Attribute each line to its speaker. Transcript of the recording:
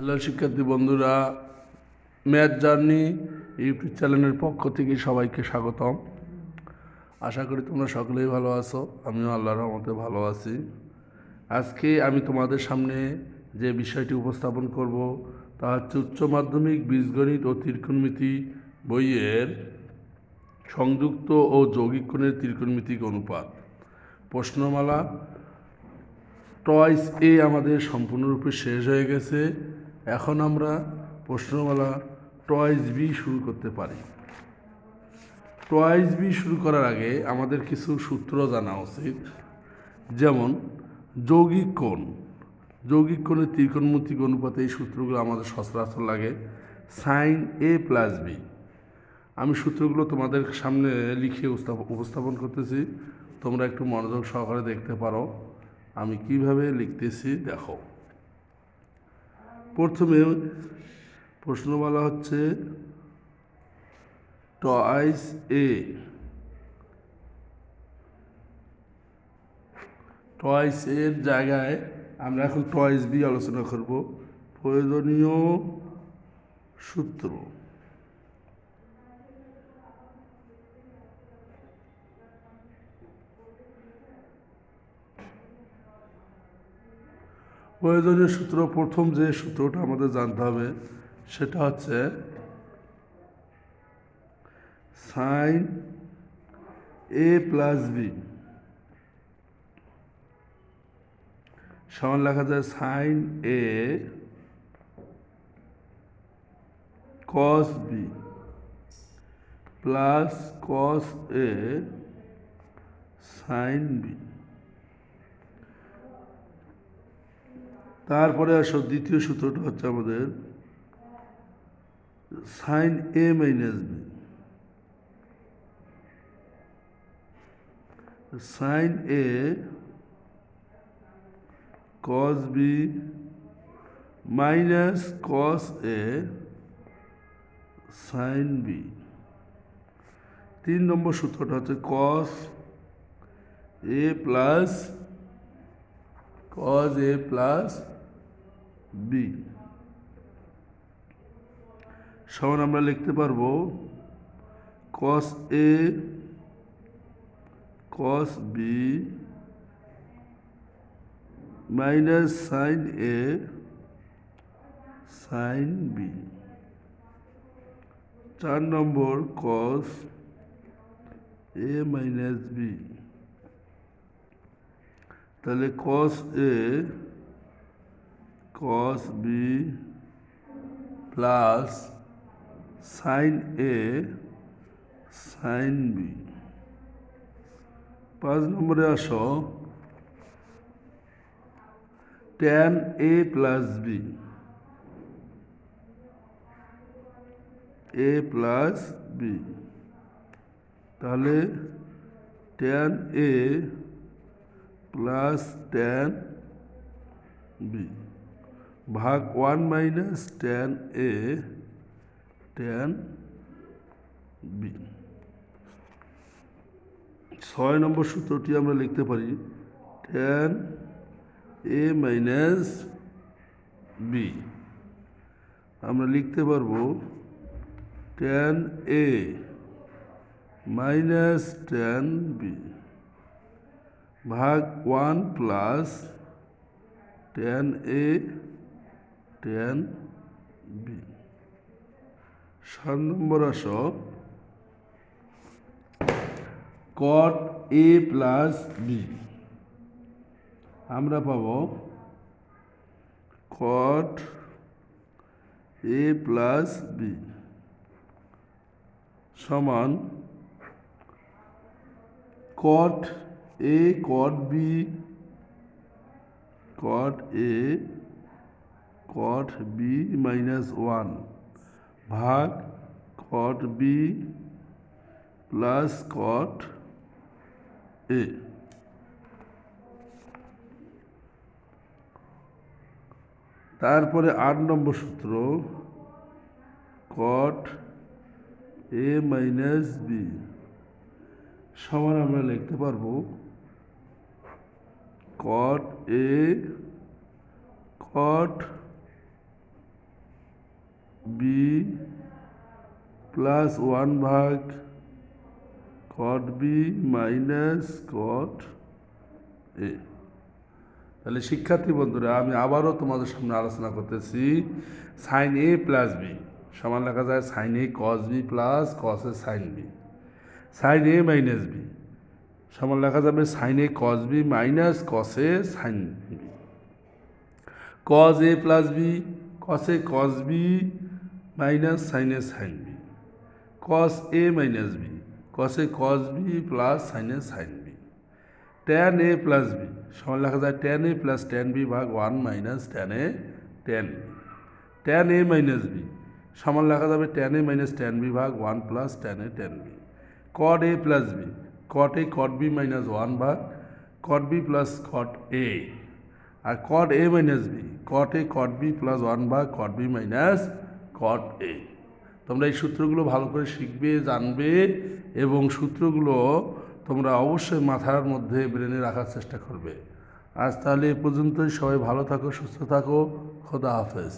Speaker 1: Hello শিক্ষার্থী বন্ধুরা, math journey YouTube চ্যানেলের পক্ষ থেকে সবাইকে স্বাগতম। আশা করি তোমরা সকলেই ভালো আছো, আমিও আল্লাহর রহমতে ভালো আছি। আজকে আমি তোমাদের সামনে যে বিষয়টি উপস্থাপন করব তা হচ্ছে উচ্চ মাধ্যমিক বীজগণিত ও ত্রিকোণমিতি বইয়ের সংযুক্ত ও যৌগিক কোণের ত্রিকোণমিতিক অনুপাত প্রশ্নমালা টয়েস এ আমাদের সম্পূর্ণরূপে শেষ হয়ে গেছে। এখন আমরা প্রশ্নমালা টয়েস বি শুরু করতে পারি। টয়েস বি শুরু করার আগে আমাদের কিছু সূত্র জানা উচিত, যেমন যৌগিক কোণের ত্রিকোণমিতিক অনুপাতে এই সূত্রগুলো আমাদের সচরাচর লাগে। সাইন এ প্লাস বি, আমি সূত্রগুলো তোমাদের সামনে লিখে উপস্থাপন করতেছি, তোমরা একটু মনোযোগ সহকারে দেখতে পারো আমি কিভাবে লিখতেছি। দেখো, প্রথমে প্রশ্নমালা হচ্ছে টয়েস এ, টয়েস এর জায়গায় আমরা এখন টয়েস বি আলোচনা করব। প্রয়োজনীয় সূত্র, প্রয়োজনীয় সূত্র প্রথম যে সূত্রটা আমাদের জানতে হবে সেটা হচ্ছে সাইন এ প্লাস বি সমান লেখা যায় sine A cos B plus cos A sine B. তারপরে আসো দ্বিতীয় সূত্রটা হচ্ছে আমাদের sign A minus B, sine A cos B minus cos A sine B. 3 নম্বর সূত্রটা হচ্ছে কস এ প্লাস বি সমান আমরা লিখতে পারবো cos A cos B minus sine A sine B. 4 নম্বর কস এ মাইনাস বি, তাহলে cos A cos B plus sine A sine B. 5 নম্বরে আসো tan A plus B, A plus B, তাহলে tan A plus tan B ভাগ 1 minus tan A tan B. 6 নম্বর সূত্রটি আমরা লিখতে পারি ট্যান এ মাইনাস বি, আমরা লিখতে পারবো tan A minus tan B ভাগ 1 plus tan A tan B. 7 নম্বর আসো কট এ প্লাস বি, আমরা পাব কট এ প্লাস বি সমান কট A cot B cot A cot B minus 1 ভাগ কট বি প্লাস কট এ। তারপরে 8 নম্বর সূত্র কট এ মাইনাস বি সমান আমরা লিখতে পারবো cot A cot B plus 1 cot B minus cot A. তাহলে শিক্ষার্থী বন্ধুরা, আমি আবারও তোমাদের সামনে আলোচনা করতেছি। সাইন এ প্লাস বি সমান লেখা যায় sine A cos B plus cos A sine B. Sine A minus B সমান লেখা যাবে sine A cos B minus cos A sine B. Cos A plus B cos A cos B minus sine A sine B. Cos A minus B cos A cos B plus sine A sine B. Tan A plus B সমান লেখা যায় tan A plus tan B ভাগ 1 minus tan A tan B. Tan A minus B সমান লেখা যাবে tan A minus tan B ভাগ 1 plus tan A tan B. Cot A plus B cot A cot B minus 1 ভাগ cot B plus cot A. আর cot A minus B cot A cot B plus 1 ভাগ cot B minus কট এ। তোমরা এই সূত্রগুলো ভালো করে শিখবে, জানবে এবং সূত্রগুলো তোমরা অবশ্যই মাথার মধ্যে ব্রেনে রাখার চেষ্টা করবে। আজ তাহলে এ পর্যন্তই। সবাই ভালো থাকো, সুস্থ থাকো। খোদা হাফেজ।